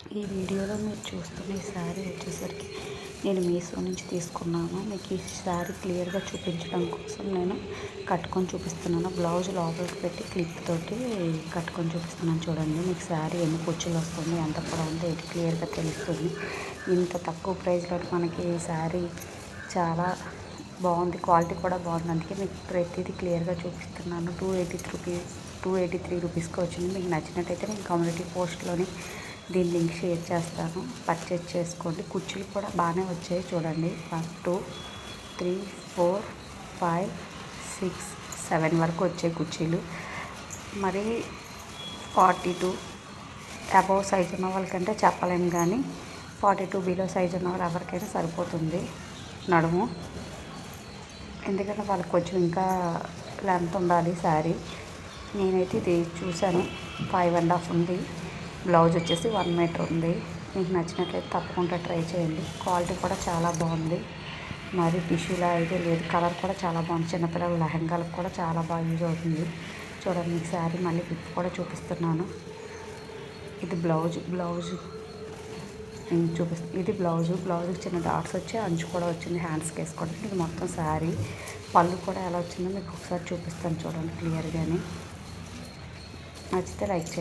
ఈ వీడియోలో మీరు చూస్తున్న ఈ శారీ వచ్చేసరికి నేను మీషో నుంచి తీసుకున్నాను. మీకు ఈ శారీ క్లియర్గా చూపించడం కోసం నేను కట్టుకొని చూపిస్తున్నాను. బ్లౌజ్ లోపలికి పెట్టి క్లిప్ తోటి కట్టుకొని చూపిస్తున్నాను. చూడండి, మీకు శారీ ఎన్ని కుచ్చులు వస్తుంది, ఎంత పొడవు ఉందో ఇది క్లియర్గా తెలుస్తుంది. ఇంత తక్కువ ప్రైస్లో మనకి ఈ శారీ చాలా బాగుంది, క్వాలిటీ కూడా బాగుంది. అందుకే మీకు ప్రతిదీ క్లియర్గా చూపిస్తున్నాను. 283 రూపీస్కి వచ్చింది. మీకు నచ్చినట్టయితే నేను కమ్యూనిటీ పోస్ట్లోని దీని లింక్ షేర్ చేస్తాను, పర్చేజ్ చేసుకోండి. కుర్చీలు కూడా బాగానే వచ్చాయి. చూడండి, 1 2 3 4 5 6 7 వరకు వచ్చాయి కుర్చీలు. మరి 42 అబవ్ సైజ్ ఉన్న వాళ్ళకంటే చెప్పలేము, కానీ 42 బిలో సైజ్ ఉన్న వాళ్ళు ఎవరికైనా సరిపోతుంది నడుము. ఎందుకంటే వాళ్ళకి కొంచెం ఇంకా లెంత్ ఉండాలి శారీ. నేనైతే ఇది చూశాను, 5.5 ఉంది. బ్లౌజ్ వచ్చేసి 1 మీటర్ ఉంది. మీకు నచ్చినట్లయితే తప్పకుండా ట్రై చేయండి. క్వాలిటీ కూడా చాలా బాగుంది. మరి టిష్యూలా అయితే లేదు, కలర్ కూడా చాలా బాగుంది. చిన్నపిల్లల లెహంగాలకు కూడా చాలా బాగా యూజ్ అవుతుంది. చూడండి, మీకు శారీ మళ్ళీ పిక్ కూడా చూపిస్తున్నాను. ఇది బ్లౌజ్ ఇది బ్లౌజ్కి చిన్న డాట్స్ వచ్చి అంచు కూడా వచ్చింది హ్యాండ్స్కి వేసుకోవడానికి. ఇది మొత్తం శారీ. పళ్ళు కూడా ఎలా వచ్చిందో మీకు ఒకసారి చూపిస్తాను, చూడండి క్లియర్గానే. నచ్చితే లైక్ చేయండి.